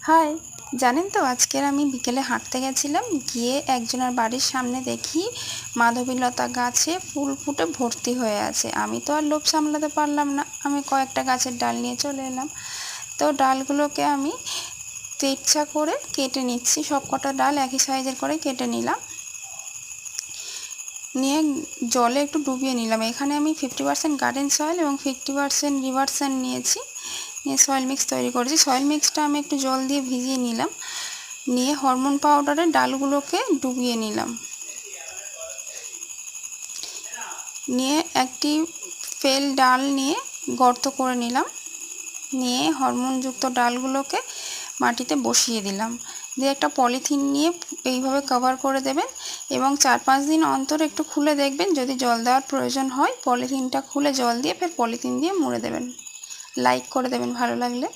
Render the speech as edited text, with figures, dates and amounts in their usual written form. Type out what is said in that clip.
High, জানেন তো আজকের আমি বিকেলে হাঁটতে গেছিলাম, গিয়ে একজনের বাড়ির সামনে দেখি মাধবীলতা গাছে ফুল ফুটে ভর্তি হয়ে আছে। আমি তো আর লোভ সামলাতে পারলাম না, আমি কয়েকটা গাছের ডাল নিয়ে চলে এলাম। তো ডালগুলোকে আমি তেড়ছা করে কেটে নিচ্ছি, সব কটা ডাল একই সাইজের করে কেটে নিলাম, নিয়ে জলে একটু ডুবিয়ে নিলাম। এখানে আমি 50% গার্ডেন সয়েল এবং 50% রিভার স্যান্ড নিয়েছি, নিয়ে সয়েল মিক্স তৈরি করেছি। সয়েল মিক্সটা আমি একটু জল দিয়ে ভিজিয়ে নিলাম, নিয়ে হরমোন পাউডারে ডালগুলোকে ডুবিয়ে নিলাম, নিয়ে একটি ফেল ডাল নিয়ে গর্ত করে নিলাম, নিয়ে হরমোনযুক্ত ডালগুলোকে মাটিতে বসিয়ে দিলাম, দিয়ে একটা পলিথিন নিয়ে এইভাবে কভার করে দেবেন এবং 4-5 দিন অন্তর একটু খুলে দেখবেন, যদি জল দেওয়ার প্রয়োজন হয় পলিথিনটা খুলে জল দিয়ে ফের পলিথিন দিয়ে মুড়ে দেবেন। লাইক করে দেবেন ভালো লাগলে।